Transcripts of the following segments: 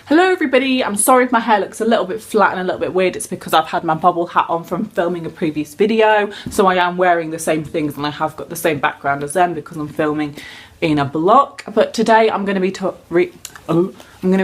Hello everybody, I'm sorry if my hair looks a little bit flat and a little bit weird. It's because I've had my bobble hat on from filming a previous video, so I am wearing the same things and I have got the same background as them because I'm filming in a block. But today I'm going to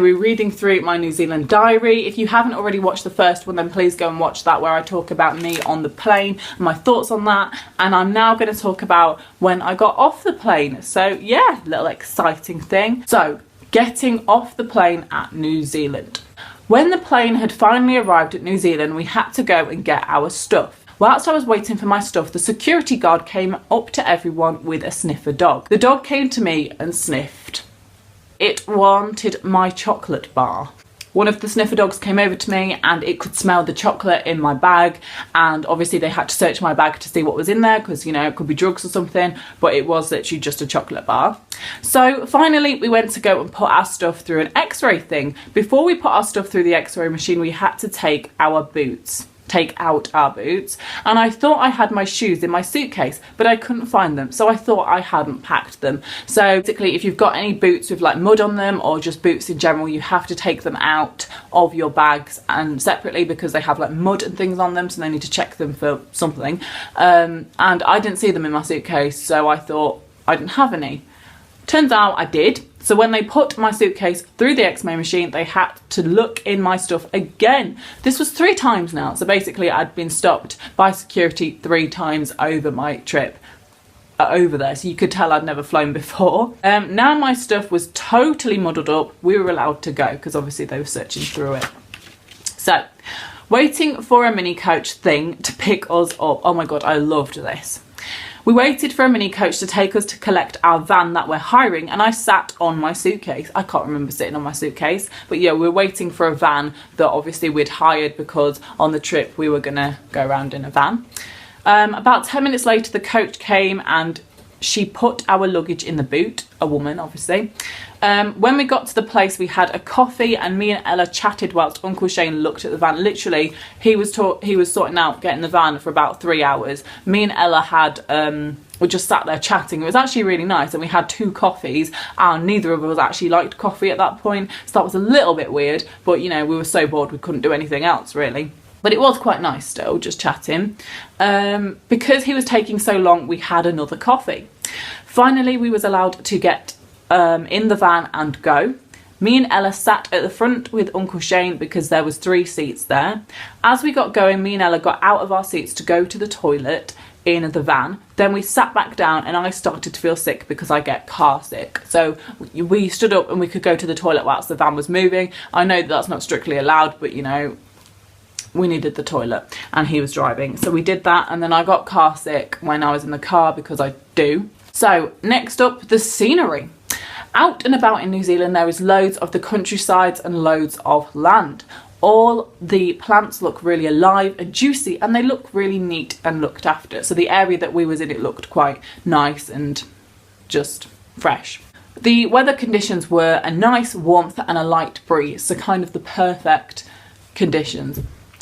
be reading through my New Zealand diary. If you haven't already watched the first one, then please go and watch that, where I talk about me on the plane and my thoughts on that. And I'm now going to talk about when I got off the plane. So yeah, little exciting thing. So getting off the plane at New Zealand. When the plane had finally arrived at New Zealand, we had to go and get our stuff. Whilst I was waiting for my stuff, the security guard came up to everyone with a sniffer dog. The dog came to me and sniffed. It wanted my chocolate bar. One of the sniffer dogs came over to me and it could smell the chocolate in my bag, and obviously they had to search my bag to see what was in there because, you know, it could be drugs or something, but it was literally just a chocolate bar. So finally we went to go and put our stuff through an x-ray thing. Before we put our stuff through the x-ray machine, we had to take out our boots, and I thought I had my shoes in my suitcase, but I couldn't find them, so I thought I hadn't packed them. So basically, if you've got any boots with like mud on them or just boots in general, you have to take them out of your bags and separately because they have like mud and things on them, so they need to check them for something. And I didn't see them in my suitcase, so I thought I didn't have any. Turns out I did. So when they put my suitcase through the x-ray machine, they had to look in my stuff again. This was 3 times now. So basically I'd been stopped by security 3 times over my trip over there. So you could tell I'd never flown before. Now my stuff was totally muddled up. We were allowed to go because obviously they were searching through it. So waiting for a mini coach thing to pick us up. Oh my God, I loved this. We waited for a mini coach to take us to collect our van that we're hiring, and I sat on my suitcase. I can't remember sitting on my suitcase, but yeah, we're waiting for a van that obviously we'd hired because on the trip we were gonna go around in a van. About 10 minutes later, the coach came and she put our luggage in the boot, a woman obviously. When we got to the place, we had a coffee and me and Ella chatted whilst Uncle Shane looked at the van. Literally, he was sorting out getting the van for about 3 hours. Me and Ella had we just sat there chatting. It was actually really nice, and we had 2 coffees, and neither of us actually liked coffee at that point, so that was a little bit weird, but you know, we were so bored we couldn't do anything else really. But it was quite nice still, just chatting. Because he was taking so long, we had another coffee. Finally, we was allowed to get in the van and go. Me and Ella sat at the front with Uncle Shane because there was 3 seats there. As we got going, me and Ella got out of our seats to go to the toilet in the van. Then we sat back down and I started to feel sick because I get car sick. So we stood up and we could go to the toilet whilst the van was moving. I know that's not strictly allowed, but you know, we needed the toilet and he was driving, so we did that, and then I got car sick when I was in the car because I do. So next up, the scenery. Out and about in New Zealand there is loads of the countrysides and loads of land. All the plants look really alive and juicy, and they look really neat and looked after. So the area that we was in, it looked quite nice and just fresh. The weather conditions were a nice warmth and a light breeze, so kind of the perfect conditions.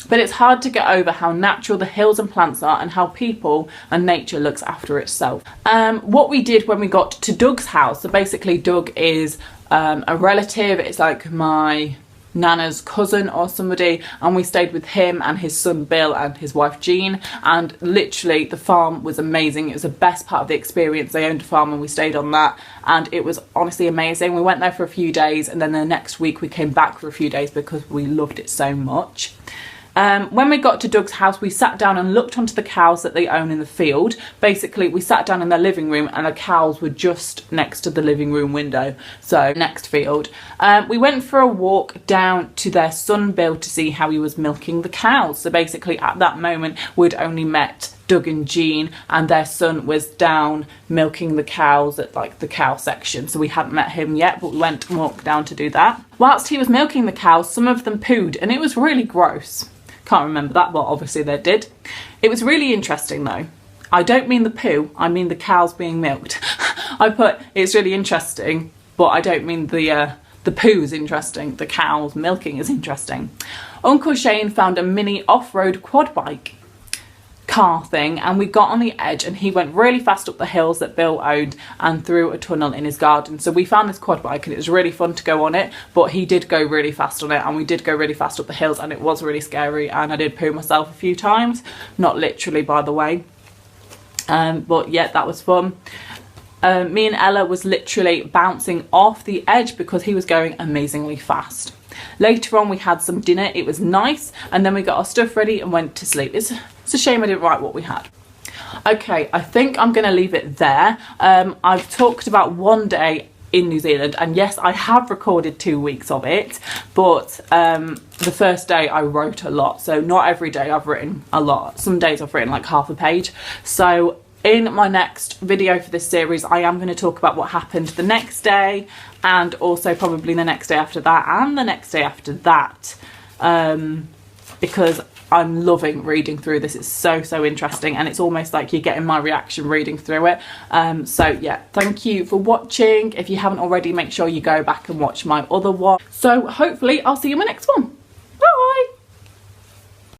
But it's hard to get over how natural the hills and plants are and how people and nature looks after itself. What we did when we got to Doug's house, so basically Doug is a relative, it's like my Nana's cousin or somebody, and we stayed with him and his son Bill and his wife Jean, and literally the farm was amazing. It was the best part of the experience. They owned a farm and we stayed on that, and it was honestly amazing. We went there for a few days and then the next week we came back for a few days because we loved it so much. When we got to Doug's house, we sat down and looked onto the cows that they own in the field. Basically, we sat down in their living room and the cows were just next to the living room window, so next field. We went for a walk down to their son Bill to see how he was milking the cows. So basically at that moment, we'd only met Doug and Jean, and their son was down milking the cows at like the cow section, so we hadn't met him yet, but we went and walked down to do that. Whilst he was milking the cows, some of them pooed, and it was really gross. Can't remember that, but obviously they did. It was really interesting though. I don't mean the poo, I mean the cows being milked. I put it's really interesting, but I don't mean the poo is interesting, the cows milking is interesting. Uncle Shane found a mini off-road quad bike. car thing, and we got on the edge and he went really fast up the hills that Bill owned and through a tunnel in his garden. So we found this quad bike and it was really fun to go on it, but he did go really fast on it and we did go really fast up the hills and it was really scary, and I did poo myself a few times, not literally by the way, but yeah, that was fun. Me and Ella was literally bouncing off the edge because he was going amazingly fast. Later on we had some dinner, it was nice, and then we got our stuff ready and went to sleep. It's a shame I didn't write what we had. Okay, I think I'm going to leave it there. I've talked about one day in New Zealand, and yes, I have recorded 2 weeks of it, but the first day I wrote a lot, so not every day I've written a lot. Some days I've written like half a page. So in my next video for this series, I am going to talk about what happened the next day, and also probably the next day after that and the next day after that, because I'm loving reading through this. It's so interesting, and it's almost like you're getting my reaction reading through it. So yeah, thank you for watching. If you haven't already, make sure you go back and watch my other one. So hopefully I'll see you in my next one.